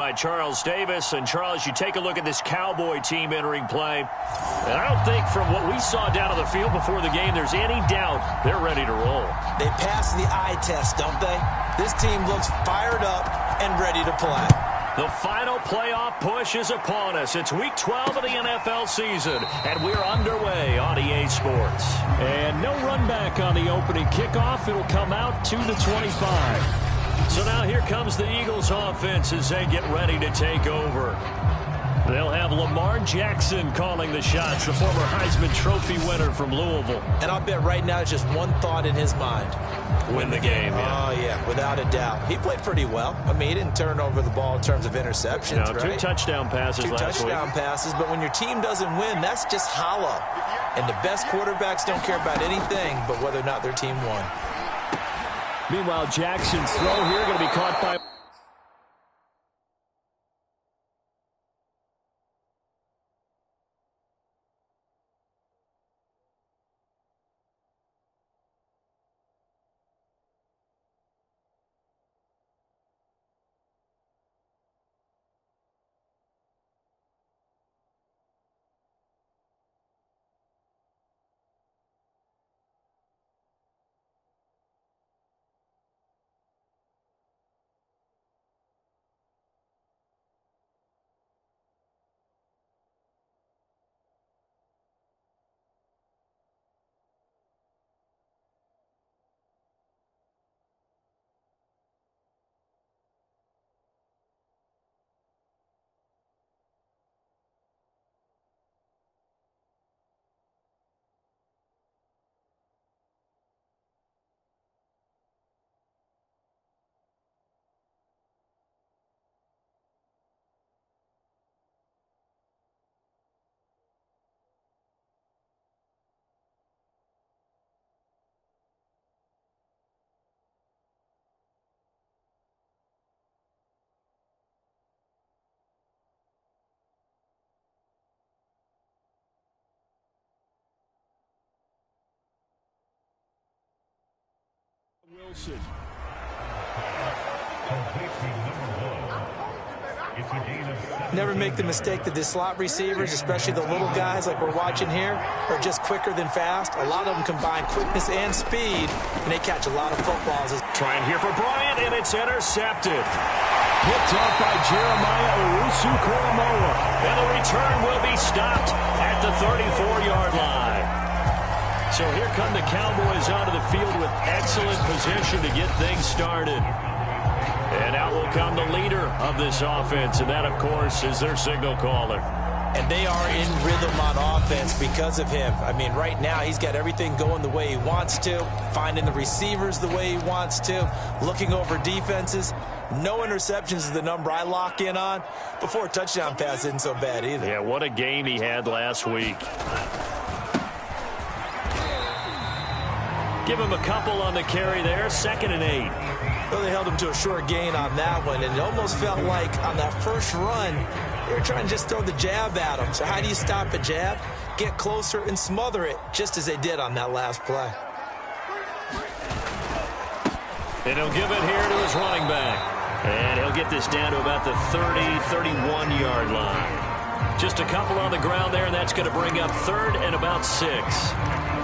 By Charles Davis. And Charles, you take a look at this Cowboy team entering play, and I don't think from what we saw down on the field before the game there's any doubt they're ready to roll. They pass the eye test, don't they? This team looks fired up and ready to play. The final playoff push is upon us. It's week 12 of the NFL season, and we're underway on EA Sports. And no run back on the opening kickoff. It'll come out to the 25. So now here comes the Eagles offense as they get ready to take over. They'll have Lamar Jackson calling the shots, the former Heisman Trophy winner from Louisville. And I'll bet right now it's just one thought in his mind. Win the game. Yeah. Oh, yeah, without a doubt. He played pretty well. I mean, he didn't turn over the ball in terms of interceptions, no, right? Two touchdown passes last week. 2 touchdown passes, but when your team doesn't win, that's just hollow. And the best quarterbacks don't care about anything but whether or not their team won. Meanwhile, Jackson's throw here going to be caught by... Wilson. Never make the mistake that the slot receivers, especially the little guys like we're watching here, are just quicker than fast. A lot of them combine quickness and speed, and they catch a lot of footballs. Trying here for Bryant, and it's intercepted. Picked off by Jeremiah Owusu-Koramoah. And the return will be stopped at the 34-yard line. So here come the Cowboys onto the field with excellent position to get things started. And out will come the leader of this offense, and that, of course, is their signal caller. And they are in rhythm on offense because of him. I mean, right now he's got everything going the way he wants to, finding the receivers the way he wants to, looking over defenses. No interceptions is the number I lock in on. Before a touchdown pass isn't so bad either. Yeah, what a game he had last week. Give him a couple on the carry there, 2nd and 8. Well, they held him to a short gain on that one, and it almost felt like on that first run, they were trying to just throw the jab at him. So how do you stop a jab? Get closer and smother it, just as they did on that last play. And he'll give it here to his running back. And he'll get this down to about the 30, 31-yard line. Just a couple on the ground there, and that's going to bring up 3rd and about 6.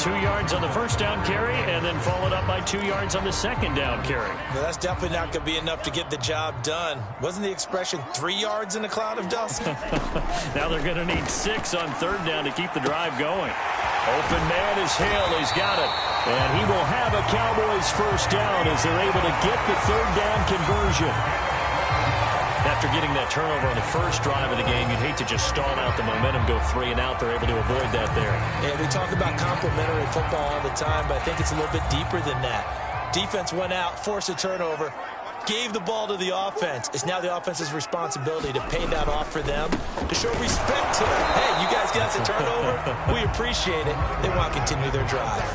2 yards on the first down carry, and then followed up by 2 yards on the second down carry. Well, that's definitely not going to be enough to get the job done. Wasn't the expression 3 yards in a cloud of dust? Now they're going to need 6 on 3rd down to keep the drive going. Open man is Hill. He's got it. And he will have a Cowboys first down as they're able to get the 3rd down conversion. After getting that turnover on the first drive of the game, you'd hate to just stall out the momentum, go 3 and out. They're able to avoid that there. Yeah, we talk about complementary football all the time, but I think it's a little bit deeper than that. Defense went out, forced a turnover, gave the ball to the offense. It's now the offense's responsibility to pay that off for them, to show respect to them. Hey, you guys got the turnover? We appreciate it. They want to continue their drive.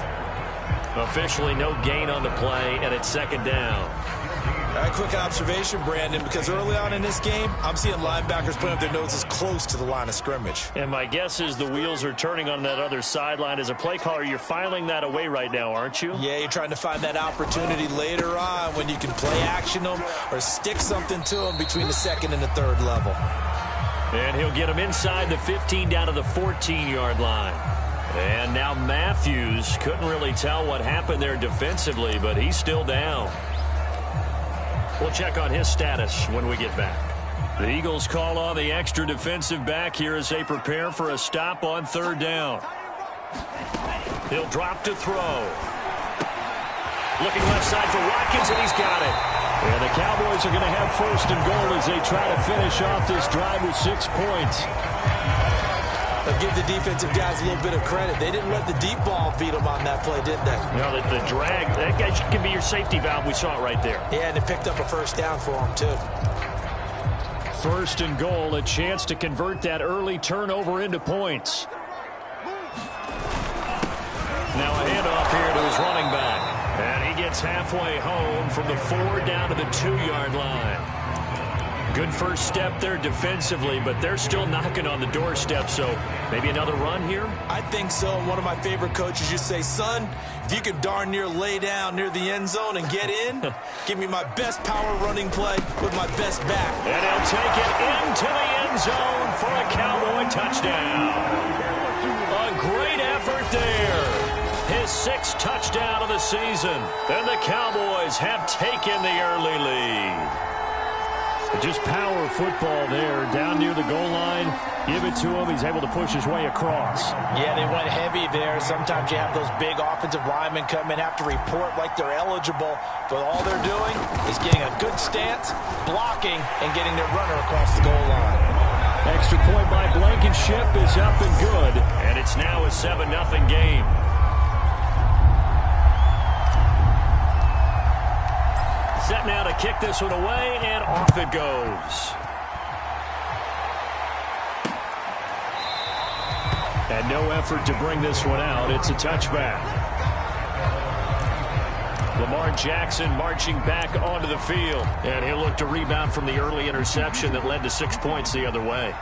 Officially no gain on the play, and it's 2nd down. All right, quick observation, Brandon, because early on in this game, I'm seeing linebackers putting up their noses close to the line of scrimmage. And my guess is the wheels are turning on that other sideline. As a play caller, you're filing that away right now, aren't you? Yeah, you're trying to find that opportunity later on when you can play action them or stick something to them between the second and the third level. And he'll get him inside the 15 down to the 14-yard line. And now Matthews couldn't really tell what happened there defensively, but he's still down. We'll check on his status when we get back. The Eagles call on the extra defensive back here as they prepare for a stop on third down. He'll drop to throw. Looking left side for Watkins, and he's got it. And the Cowboys are going to have first and goal as they try to finish off this drive with 6 points. They'll give the defensive guys a little bit of credit. They didn't let the deep ball beat them on that play, did they? No, the drag, that guy can be your safety valve. We saw it right there. Yeah, and it picked up a first down for them, too. First and goal, a chance to convert that early turnover into points. Now a handoff here to his running back. And he gets halfway home from the 4 down to the 2-yard line. Good first step there defensively, but they're still knocking on the doorstep, so maybe another run here? I think so. And one of my favorite coaches used to say, son, if you could darn near lay down near the end zone and get in, give me my best power running play with my best back. And he'll take it into the end zone for a Cowboy touchdown. A great effort there. His 6th touchdown of the season. And the Cowboys have taken the early lead. Just power football there, down near the goal line. Give it to him. He's able to push his way across. Yeah, they went heavy there. Sometimes you have those big offensive linemen come in, have to report like they're eligible, but all they're doing is getting a good stance, blocking, and getting their runner across the goal line. Extra point by Blankenship is up and good, and it's now a 7-0 game. Set now to kick this one away, and off it goes. And no effort to bring this one out. It's a touchback. Lamar Jackson marching back onto the field. And he'll look to rebound from the early interception that led to 6 points the other way.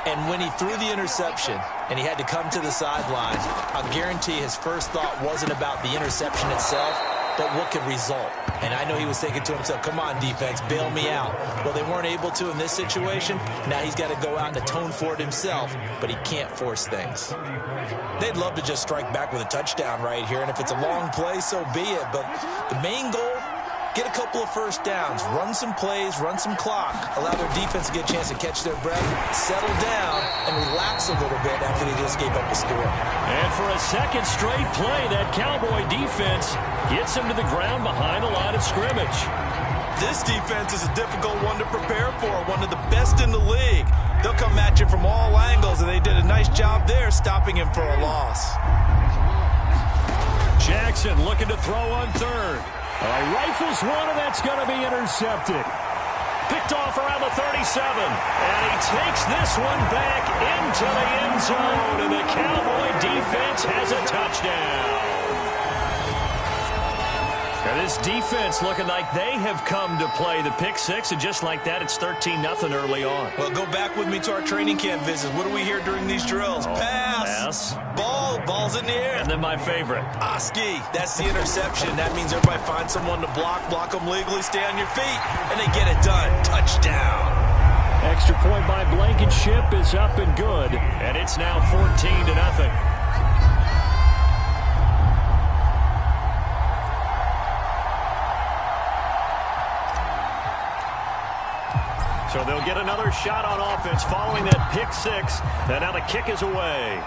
And when he threw the interception and he had to come to the sideline, I'll guarantee his first thought wasn't about the interception itself, but what could result. And I know he was thinking to himself, come on, defense, bail me out. Well, they weren't able to in this situation. Now he's got to go out and atone for it himself, but he can't force things. They'd love to just strike back with a touchdown right here, and if it's a long play, so be it. But the main goal, get a couple of first downs, run some plays, run some clock, allow their defense to get a chance to catch their breath, settle down, and relax a little bit after they just gave up a score. And for a second straight play, that Cowboy defense gets him to the ground behind the line of scrimmage. This defense is a difficult one to prepare for, one of the best in the league. They'll come at you from all angles, and they did a nice job there stopping him for a loss. Jackson looking to throw on third. Rifles one, and that's going to be intercepted. Picked off around the 37. And he takes this one back into the end zone, and the Cowboy defense has a touchdown. Now this defense looking like they have come to play the pick six, and just like that, it's 13-0 early on. Well, go back with me to our training camp visits. What do we hear during these drills? Pass. Ball's in the air. And then my favorite. Oski, that's the interception. That means everybody finds someone to block them legally, stay on your feet, and they get it done. Touchdown. Extra point by Blankenship is up and good, and it's now 14-0. So they'll get another shot on offense following that pick six. And now the kick is away.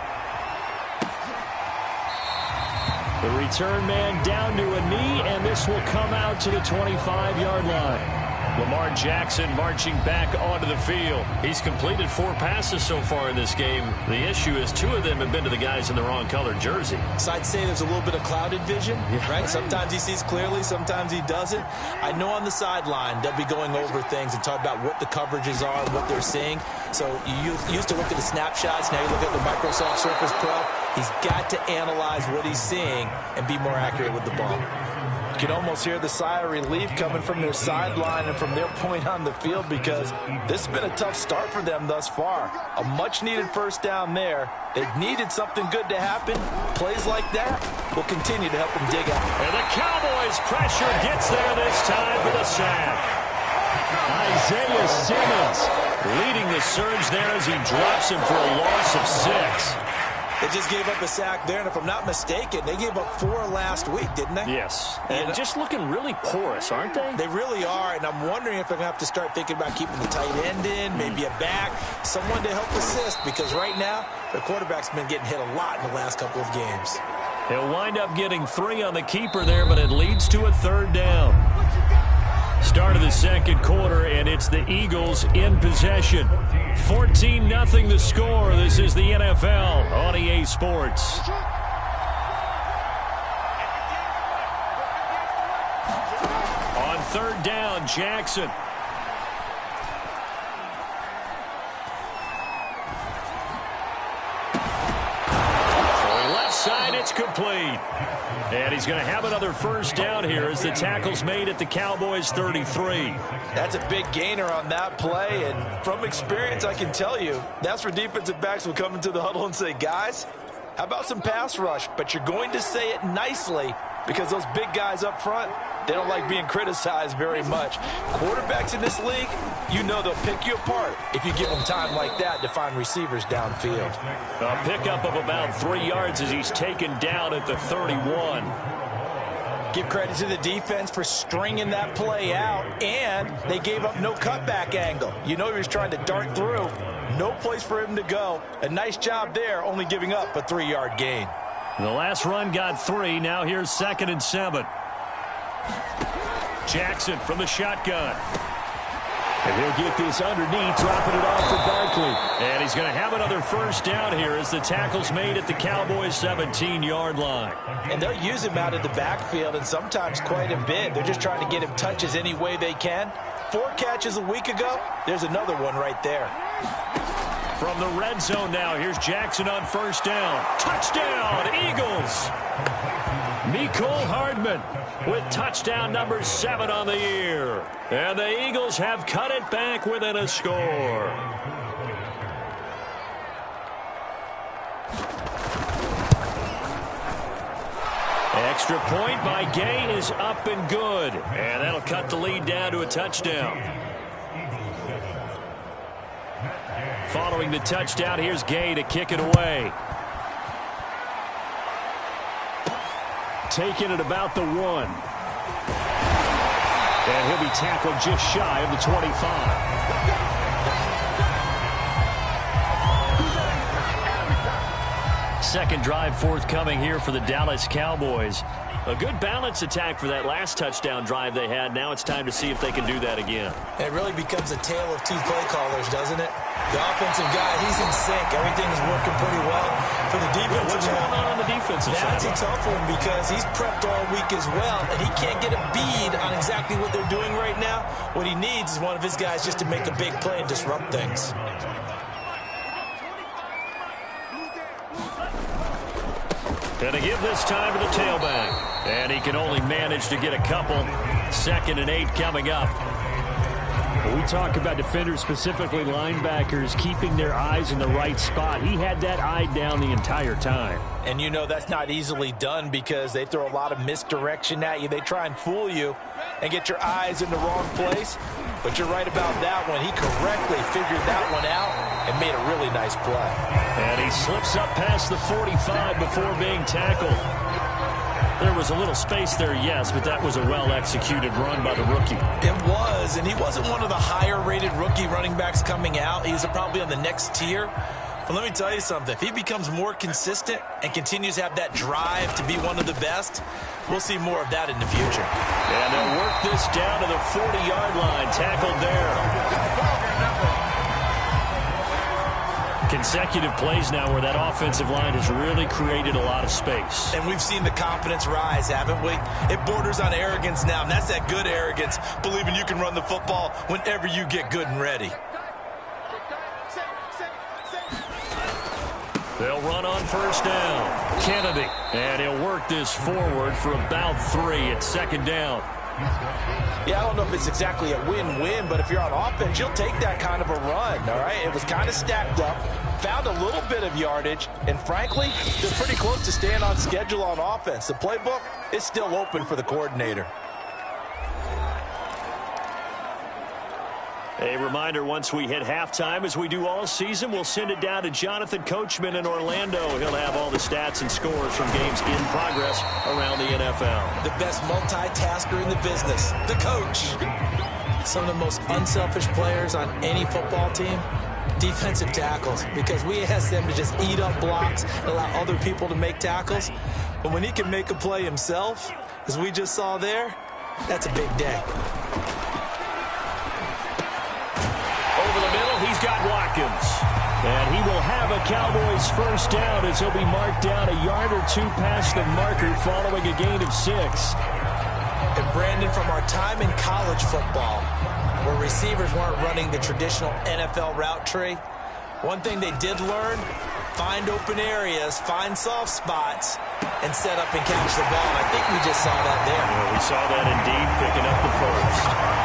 The return man down to a knee, and this will come out to the 25-yard line. Lamar Jackson marching back onto the field. He's completed 4 passes so far in this game. The issue is 2 of them have been to the guys in the wrong colored jersey. So I'd say there's a little bit of clouded vision, right? Sometimes he sees clearly, sometimes he doesn't. I know on the sideline they'll be going over things and talk about what the coverages are and what they're seeing. So you used to look at the snapshots, now you look at the Microsoft Surface Pro. He's got to analyze what he's seeing and be more accurate with the ball. You can almost hear the sigh of relief coming from their sideline and from their point on the field, because this has been a tough start for them thus far. A much-needed first down there. They needed something good to happen. Plays like that will continue to help them dig out. And the Cowboys' pressure gets there this time for the sack. Isaiah Simmons leading the surge there as he drops him for a loss of 6. They just gave up a sack there, and if I'm not mistaken, they gave up 4 last week, didn't they? Yes, and just looking really porous, aren't they? They really are, and I'm wondering if they're going to have to start thinking about keeping the tight end in, maybe a back, someone to help assist, because right now, their quarterback's been getting hit a lot in the last couple of games. He'll wind up getting 3 on the keeper there, but it leads to a 3rd down. Start of the second quarter, and it's the Eagles in possession. 14-0 the score. This is the NFL on EA Sports. On 3rd down, Jackson. Side, it's complete. And he's going to have another first down here as the tackle's made at the Cowboys' 33. That's a big gainer on that play, and from experience, I can tell you, that's where defensive backs will come into the huddle and say, guys, how about some pass rush? But you're going to say it nicely, because those big guys up front, they don't like being criticized very much. Quarterbacks in this league, you know they'll pick you apart if you give them time like that to find receivers downfield. A pickup of about 3 yards as he's taken down at the 31. Give credit to the defense for stringing that play out, and they gave up no cutback angle. You know he was trying to dart through. No place for him to go. A nice job there, only giving up a 3-yard gain. The last run got 3. Now here's 2nd and 7. Jackson from the shotgun. And he'll get this underneath, dropping it off for Barkley. And he's going to have another first down here as the tackle's made at the Cowboys' 17-yard line. And they'll use him out of the backfield, and sometimes quite a bit. They're just trying to get him touches any way they can. 4 catches a week ago. There's another one right there. From the red zone now, here's Jackson on first down. Touchdown, Eagles! Mecole Hardman with touchdown number 7 on the year. And the Eagles have cut it back within a score. Extra point by Gay is up and good. And that'll cut the lead down to a touchdown. Following the touchdown, here's Gay to kick it away. Taking it about the 1. And he'll be tackled just shy of the 25. Second drive forthcoming here for the Dallas Cowboys. A good balance attack for that last touchdown drive they had. Now it's time to see if they can do that again. It really becomes a tale of 2 play callers, doesn't it? The offensive guy, he's in sync. Everything is working pretty well. For the defensive What's going on the defensive side? That's a tough one because he's prepped all week as well, and he can't get a bead on exactly what they're doing right now. What he needs is one of his guys just to make a big play and disrupt things. Gonna give this time to the tailback. And he can only manage to get a couple. 2nd and 8 coming up. We talk about defenders, specifically linebackers, keeping their eyes in the right spot. He had that eye down the entire time. And you know that's not easily done because they throw a lot of misdirection at you. They try and fool you and get your eyes in the wrong place. But you're right about that one. He correctly figured that one out and made a really nice play. And he slips up past the 45 before being tackled. There was a little space there, yes, but that was a well-executed run by the rookie. It was, and he wasn't one of the higher-rated rookie running backs coming out. He's probably on the next tier. But let me tell you something. If he becomes more consistent and continues to have that drive to be one of the best, we'll see more of that in the future. And they'll work this down to the 40-yard line. Tackled there. Consecutive plays now where that offensive line has really created a lot of space. And we've seen the confidence rise, haven't we? It borders on arrogance now, and that's that good arrogance, believing you can run the football whenever you get good and ready. They'll run on first down. Kennedy. And he'll work this forward for about 3 at second down. Yeah, I don't know if it's exactly a win-win, but if you're on offense, you'll take that kind of a run, all right? It was kind of stacked up, found a little bit of yardage, and frankly, they're pretty close to staying on schedule on offense. The playbook is still open for the coordinator. A reminder, once we hit halftime, as we do all season, we'll send it down to Jonathan Coachman in Orlando. He'll have all the stats and scores from games in progress around the NFL. The best multitasker in the business, the coach. Some of the most unselfish players on any football team, defensive tackles, because we ask them to just eat up blocks and allow other people to make tackles. But when he can make a play himself, as we just saw there, that's a big day. Over the middle, he's got Watkins. And he will have a Cowboys first down as he'll be marked down a yard or 2 past the marker following a gain of 6. And Brandon, from our time in college football, where receivers weren't running the traditional NFL route tree, one thing they did learn, find open areas, find soft spots, and set up and catch the ball. And I think we just saw that there. Yeah, we saw that indeed, picking up the first.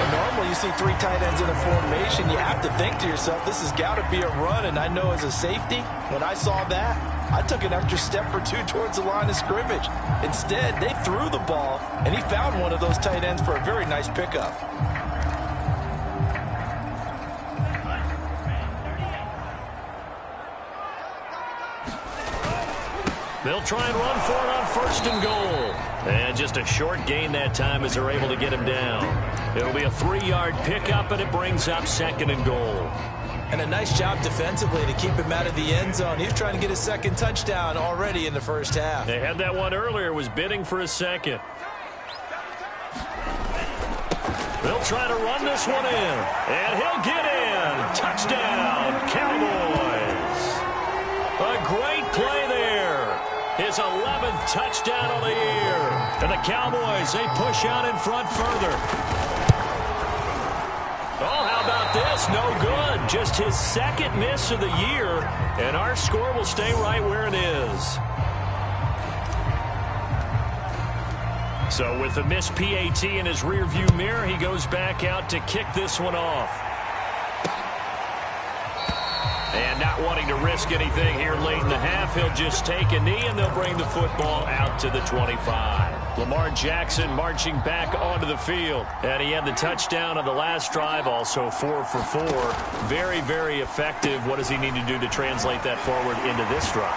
Normally you see 3 tight ends in a formation, you have to think to yourself, this has got to be a run. And I know as a safety, when I saw that, I took an extra step or 2 towards the line of scrimmage. Instead, they threw the ball, and he found one of those tight ends for a very nice pickup. They'll try and run for it on first and goal. And just a short gain that time as they're able to get him down. It'll be a 3-yard pickup, and it brings up second and goal. And a nice job defensively to keep him out of the end zone. He was trying to get his second touchdown already in the first half. They had that one earlier, was bidding for a second. They'll try to run this one in. And he'll get in. Touchdown, Cowboys. A great play there. His 11th touchdown of the year. And the Cowboys, they push out in front further. Oh, how about this? No good. Just his second miss of the year. And our score will stay right where it is. So with the missed PAT in his rearview mirror, he goes back out to kick this one off. And not wanting to risk anything here late in the half, he'll just take a knee, and they'll bring the football out to the 25. Lamar Jackson marching back onto the field. And he had the touchdown on the last drive, also 4 for 4. Very, very effective. What does he need to do to translate that forward into this drive?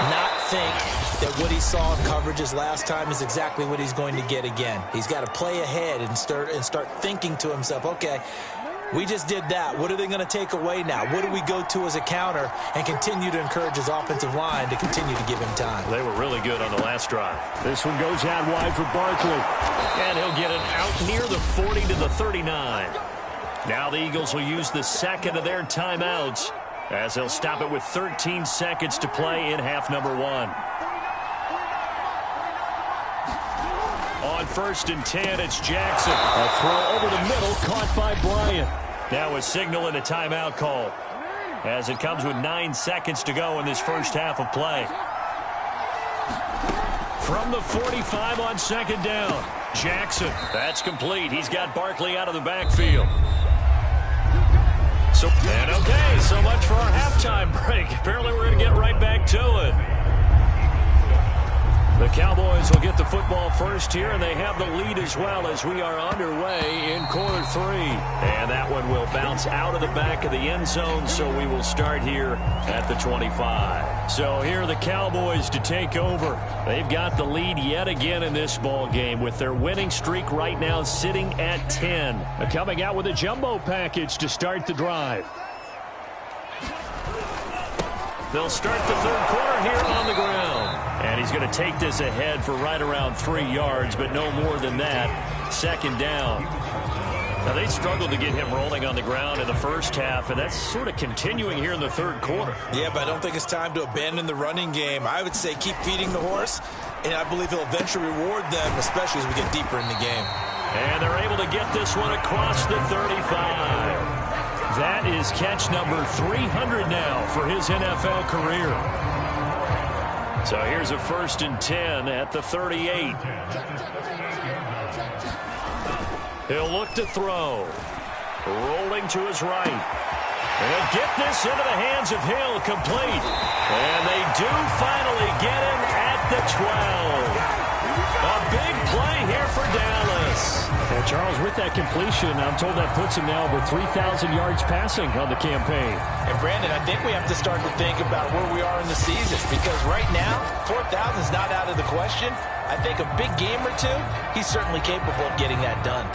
Not think that what he saw in coverages last time is exactly what he's going to get again. He's got to play ahead and start thinking to himself, okay, we just did that. What are they going to take away now? What do we go to as a counter, and continue to encourage his offensive line to continue to give him time? They were really good on the last drive. This one goes out wide for Barkley. And he'll get it out near the 40 to the 39. Now the Eagles will use the second of their timeouts as they'll stop it with 13 seconds to play in half number 1. On first and 10, it's Jackson. A throw over the middle, caught by Bryant. Now a signal and a timeout call as it comes with 9 seconds to go in this first half of play. From the 45 on second down, Jackson. That's complete. He's got Barkley out of the backfield. And okay, so much for our halftime break. Apparently we're going to get right back to it. The Cowboys will get the football first here, and they have the lead as well as we are underway in quarter 3. And that one will bounce out of the back of the end zone, so we will start here at the 25. So here are the Cowboys to take over. They've got the lead yet again in this ball game with their winning streak right now sitting at 10. They're coming out with a jumbo package to start the drive. They'll start the third quarter here on the ground. And he's going to take this ahead for right around 3 yards, but no more than that. Second down. Now, they struggled to get him rolling on the ground in the first half, and that's sort of continuing here in the third quarter. Yeah, but I don't think it's time to abandon the running game. I would say keep feeding the horse, and I believe he'll eventually reward them, especially as we get deeper in the game. And they're able to get this one across the 35. That is catch number 300 now for his NFL career. So here's a 1st and 10 at the 38. He'll look to throw. Rolling to his right. And he'll get this into the hands of Hill, complete. And they do finally get him at the 12. A big play here for Dallas. And Charles, with that completion, I'm told that puts him now over 3,000 yards passing on the campaign. And Brandon, I think we have to start to think about where we are in the season, because right now, 4,000 is not out of the question. I think a big game or two, he's certainly capable of getting that done.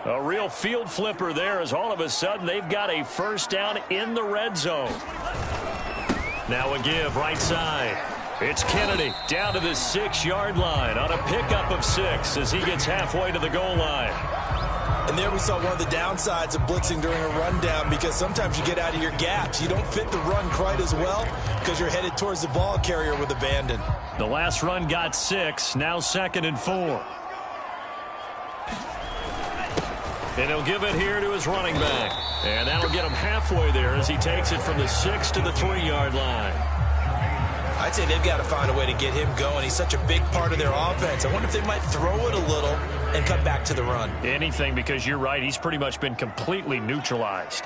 A real field flipper there, as all of a sudden they've got a 1st down in the red zone. Now a give right side. It's Kennedy down to the 6-yard line on a pickup of 6 as he gets halfway to the goal line. And there we saw one of the downsides of blitzing during a rundown, because sometimes you get out of your gaps. You don't fit the run quite as well because you're headed towards the ball carrier with abandon. The last run got 6, now 2nd and 4. And he'll give it here to his running back. And that'll get him halfway there as he takes it from the 6 to the 3-yard line. I'd say they've got to find a way to get him going. He's such a big part of their offense. I wonder if they might throw it a little and cut back to the run. Anything, because you're right, he's pretty much been completely neutralized.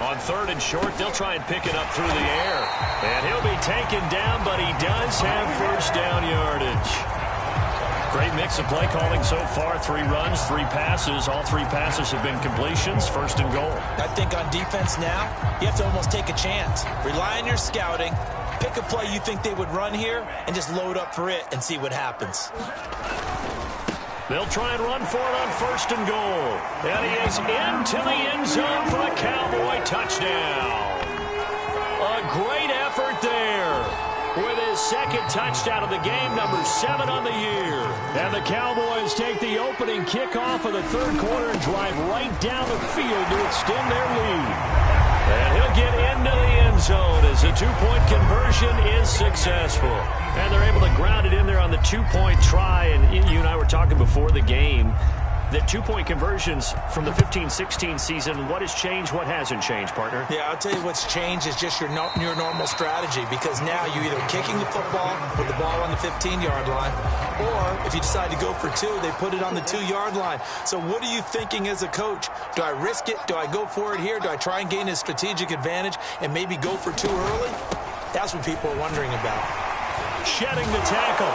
On 3rd and short, they'll try and pick it up through the air. And he'll be taken down, but he does have 1st down yardage. Great mix of play calling so far. 3 runs, 3 passes. All 3 passes have been completions. 1st and goal. I think on defense now, you have to almost take a chance. Rely on your scouting. Pick a play you think they would run here and just load up for it and see what happens. They'll try and run for it on 1st and goal. And he is into the end zone for a Cowboy touchdown. A great effort there. With his 2nd touchdown of the game, number 7 on the year. And the Cowboys take the opening kickoff of the 3rd quarter and drive right down the field to extend their lead. And he'll get into the end zone as the 2-point conversion is successful. And they're able to ground it in there on the 2-point try. And you and I were talking before the game. The 2-point conversions from the 15-16 season, what has changed, what hasn't changed, partner? Yeah, I'll tell you what's changed is just your normal strategy, because now you're either kicking the football with the ball on the 15-yard line, or if you decide to go for 2, they put it on the 2-yard line. So what are you thinking as a coach? Do I risk it? Do I go for it here? Do I try and gain a strategic advantage and maybe go for 2 early? That's what people are wondering about. Shedding the tackle.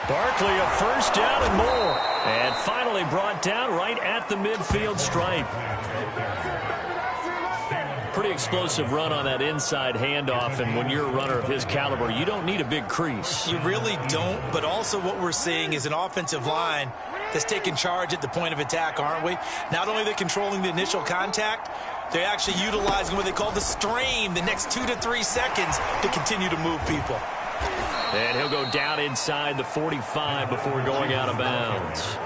Barkley a 1st down and more. And finally brought down right at the midfield stripe. Pretty explosive run on that inside handoff, and when you're a runner of his caliber, you don't need a big crease. You really don't, but also what we're seeing is an offensive line that's taking charge at the point of attack, aren't we? Not only are they controlling the initial contact, they're actually utilizing what they call the strain, the next 2 to 3 seconds, to continue to move people. And he'll go down inside the 45 before going out of bounds.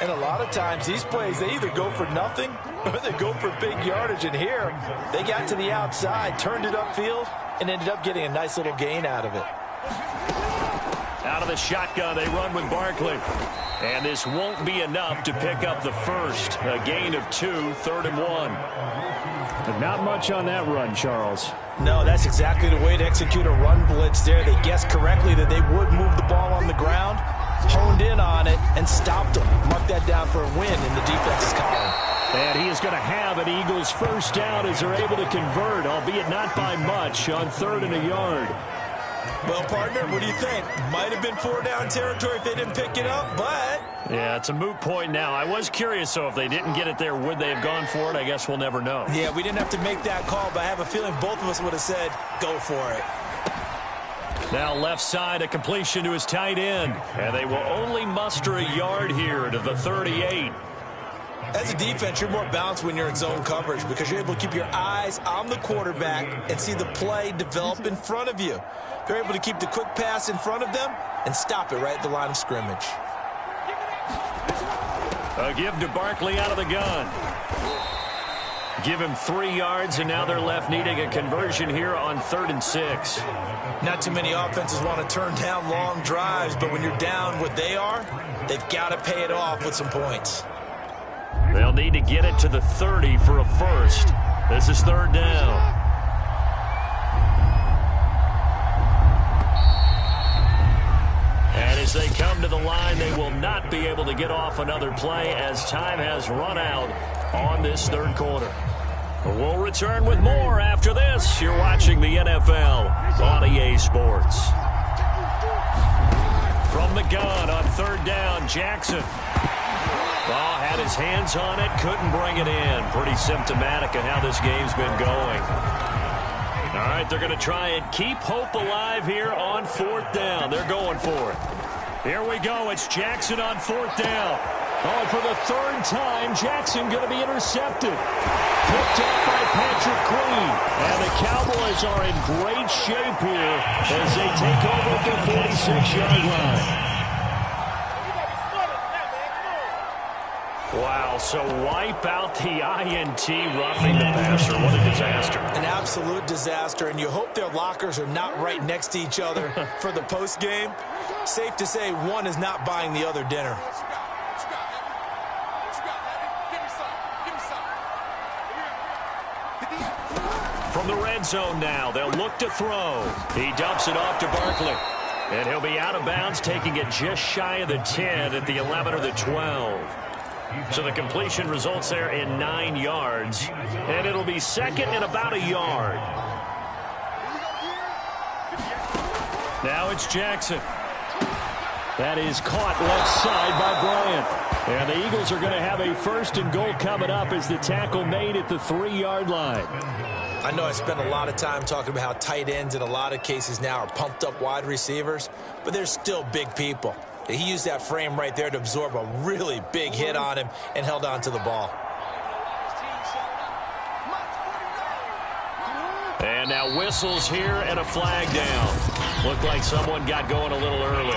And a lot of times these plays, they either go for nothing or they go for big yardage. And here, they got to the outside, turned it upfield, and ended up getting a nice little gain out of it. Out of the shotgun, they run with Barkley. And this won't be enough to pick up the 1st. A gain of 2, 3rd and 1. But not much on that run, Charles. No, that's exactly the way to execute a run blitz there. They guessed correctly that they would move the ball on the ground, honed in on it, and stopped them. Mark that down for a win in the defense's column. And he is going to have an Eagles 1st down as they're able to convert, albeit not by much, on 3rd and a yard. Well, partner, what do you think? Might have been 4-down territory if they didn't pick it up, but... Yeah, it's a moot point now. I was curious, so if they didn't get it there, would they have gone for it? I guess we'll never know. Yeah, we didn't have to make that call, but I have a feeling both of us would have said, go for it. Now left side, a completion to his tight end. And they will only muster a yard here to the 38. As a defense, you're more balanced when you're in zone coverage because you're able to keep your eyes on the quarterback and see the play develop in front of you. They're able to keep the quick pass in front of them and stop it right at the line of scrimmage. A give to Barkley out of the gun. Give him 3 yards, and now they're left needing a conversion here on 3rd and 6. Not too many offenses want to turn down long drives, but when you're down what they are, they've got to pay it off with some points. They'll need to get it to the 30 for a first. This is 3rd down. And as they come to the line, they will not be able to get off another play as time has run out on this 3rd quarter. We'll return with more after this. You're watching the NFL on EA Sports. From the gun on 3rd down, Jackson. Ball had his hands on it, couldn't bring it in. Pretty symptomatic of how this game's been going. All right, they're going to try and keep hope alive here on 4th down. They're going for it. Here we go. It's Jackson on 4th down. Oh, for the 3rd time, Jackson going to be intercepted. Picked up by Patrick Queen. And the Cowboys are in great shape here as they take over at the 46-yard line. Wow, so wipe out the INT roughing the passer. What a disaster. An absolute disaster, and you hope their lockers are not right next to each other for the postgame. Safe to say one is not buying the other dinner. From the red zone now, they'll look to throw. He dumps it off to Barkley. And he'll be out of bounds, taking it just shy of the 10 at the 11 or the 12. So the completion results there in 9 yards. And it'll be 2nd and about a yard. Now it's Jackson. That is caught left side by Bryant. And the Eagles are going to have a 1st and goal coming up as the tackle made at the 3-yard line. I know I spent a lot of time talking about how tight ends in a lot of cases now are pumped up wide receivers, but they're still big people. He used that frame right there to absorb a really big hit on him and held on to the ball. And now whistles here and a flag down. Looked like someone got going a little early.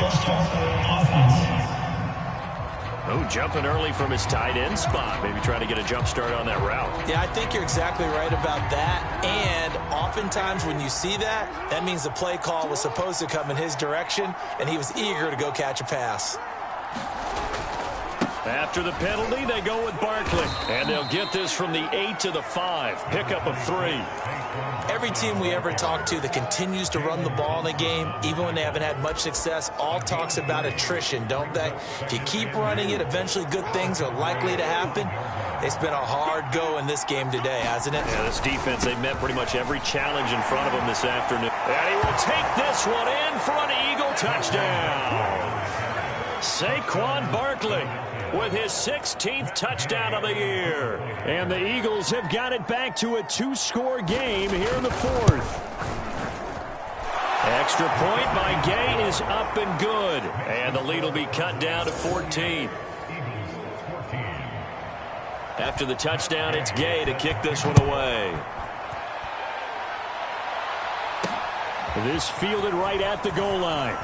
Oh, jumping early from his tight end spot. Maybe trying to get a jump start on that route. Yeah, I think you're exactly right about that. And oftentimes when you see that, that means the play call was supposed to come in his direction, and he was eager to go catch a pass. After the penalty, they go with Barkley. And they'll get this from the 8 to the 5. Pickup of 3. Every team we ever talk to that continues to run the ball in a game, even when they haven't had much success, all talks about attrition, don't they? If you keep running it, eventually good things are likely to happen. It's been a hard go in this game today, hasn't it? Yeah, this defense, they've met pretty much every challenge in front of them this afternoon. And he will take this one in for an Eagle touchdown. Saquon Barkley with his 16th touchdown of the year. And the Eagles have got it back to a 2-score game here in the 4th. Extra point by Gay is up and good. And the lead will be cut down to 14. After the touchdown, it's Gay to kick this one away. This fielded right at the goal line.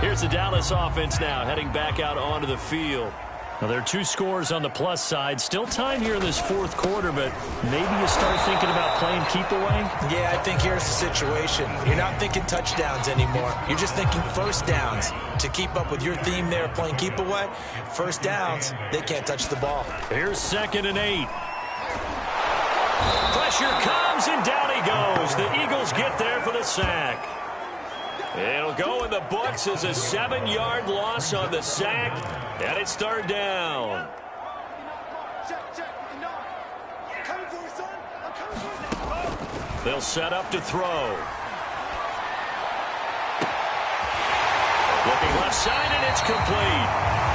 Here's the Dallas offense now, heading back out onto the field. Now, there are 2 scores on the plus side. Still time here in this 4th quarter, but maybe you start thinking about playing keep away? Yeah, I think here's the situation. You're not thinking touchdowns anymore. You're just thinking first downs. To keep up with your theme there, playing keep away, first downs, they can't touch the ball. Here's 2nd and 8. Pressure comes, and down he goes. The Eagles get there for the sack. It'll go in the books as a 7-yard loss on the sack, and it's 3rd down. They'll set up to throw. Looking left side, and it's complete.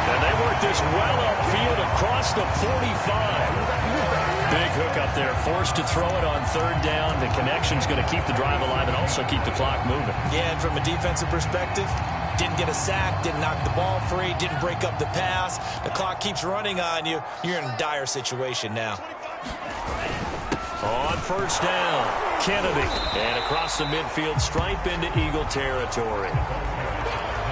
And they work this well upfield across the 45. Big hook up there, forced to throw it on 3rd down. The connection's going to keep the drive alive and also keep the clock moving. Yeah, and from a defensive perspective, didn't get a sack, didn't knock the ball free, didn't break up the pass. The clock keeps running on you. You're in a dire situation now. On first down, Kennedy. And across the midfield stripe into Eagle territory.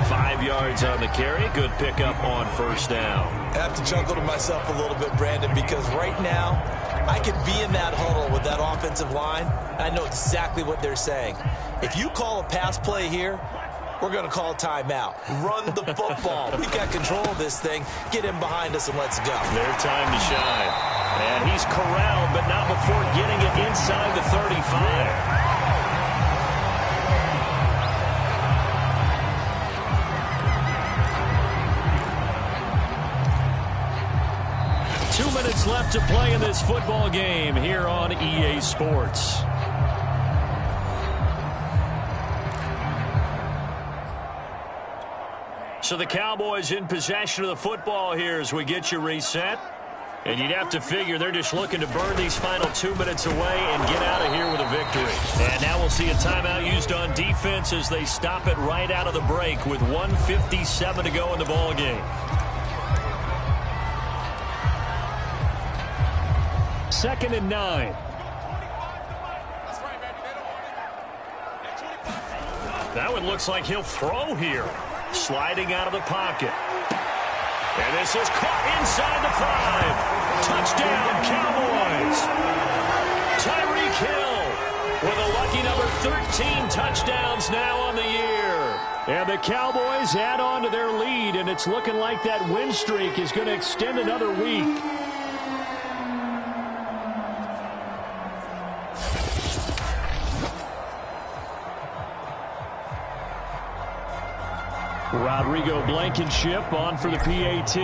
5 yards on the carry. Good pickup on first down. I have to chuckle to myself a little bit, Brandon, because right now I could be in that huddle with that offensive line. I know exactly what they're saying. If you call a pass play here, we're going to call a timeout. Run the football. We've got control of this thing. Get him behind us and let's go. Their time to shine. And he's corralled, but not before getting it inside the 35. 2 minutes left to play in this football game here on EA Sports. So the Cowboys in possession of the football here as we get you reset. And you'd have to figure they're just looking to burn these final 2 minutes away and get out of here with a victory. And now we'll see a timeout used on defense as they stop it right out of the break with 1:57 to go in the ball game. Second and 9. That one looks like he'll throw here. Sliding out of the pocket. And this is caught inside the 5. Touchdown, Cowboys. Tyreek Hill with a lucky number 13 touchdowns now on the year. And the Cowboys add on to their lead, and it's looking like that win streak is going to extend another week. Rodrigo Blankenship on for the PAT.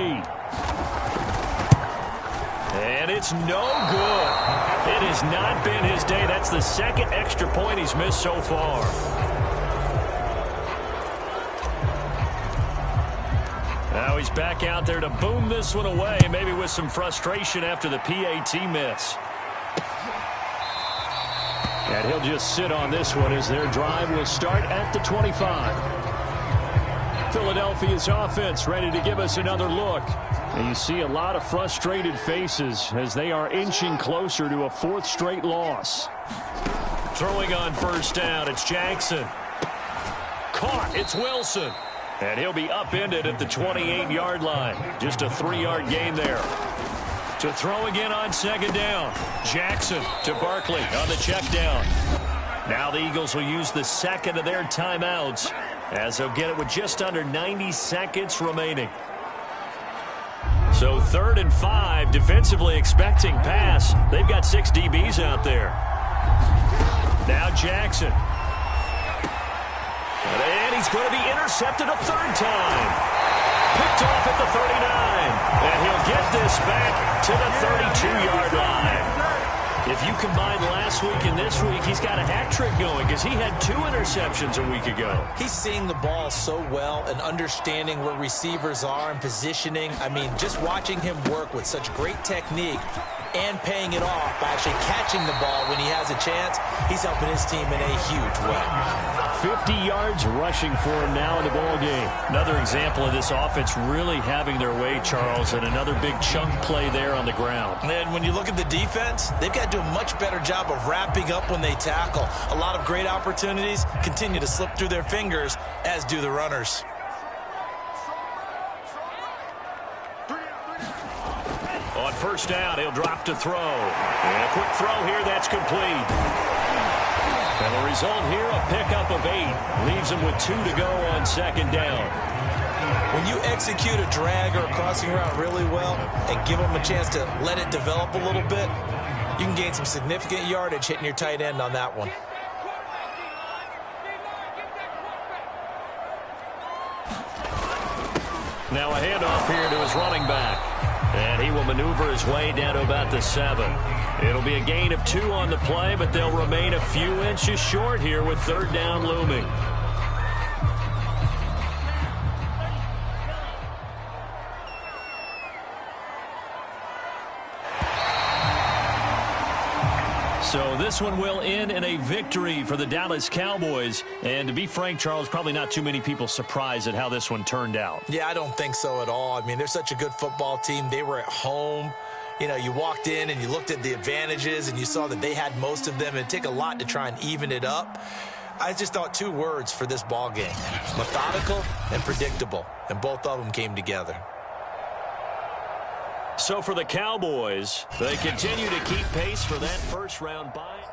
And it's no good. It has not been his day. That's the second extra point he's missed so far. Now he's back out there to boom this one away, maybe with some frustration after the PAT miss. And he'll just sit on this one as their drive will start at the 25. Philadelphia's offense ready to give us another look. And you see a lot of frustrated faces as they are inching closer to a fourth straight loss. Throwing on first down, it's Jackson. Caught, it's Wilson. And he'll be upended at the 28-yard line. Just a 3-yard gain there. To throw again on second down. Jackson to Barkley on the check down. Now the Eagles will use the second of their timeouts as they'll get it with just under 90 seconds remaining. So 3rd and 5, defensively expecting pass. They've got 6 DBs out there. Now Jackson. And he's going to be intercepted a 3rd time. Picked off at the 39. And he'll get this back to the 32-yard line. If you combine last week and this week, he's got a hat trick going because he had 2 interceptions a week ago. He's seeing the ball so well and understanding where receivers are and positioning. I mean, just watching him work with such great technique and paying it off by actually catching the ball when he has a chance, he's helping his team in a huge way. 50 yards rushing for him now in the ball game. Another example of this offense really having their way, Charles, and another big chunk play there on the ground. And when you look at the defense, they've got to do a much better job of wrapping up when they tackle. A lot of great opportunities continue to slip through their fingers, as do the runners. On first down, he'll drop to throw. And a quick throw here, that's complete. And the result here, a pickup of 8. Leaves him with 2 to go on second down. When you execute a drag or a crossing route really well and give them a chance to let it develop a little bit, you can gain some significant yardage hitting your tight end on that one. Now a handoff here to his running back. And he will maneuver his way down to about the 7. It'll be a gain of 2 on the play, but they'll remain a few inches short here with 3rd down looming. So this one will end in a victory for the Dallas Cowboys. And to be frank, Charles, probably not too many people surprised at how this one turned out. Yeah, I don't think so at all. I mean, they're such a good football team. They were at home. you know, you walked in and you looked at the advantages and you saw that they had most of them, and it'd take a lot to try and even it up. I just thought 2 words for this ball game: methodical and predictable, and both of them came together. So for the Cowboys, they continue to keep pace for that first-round bye.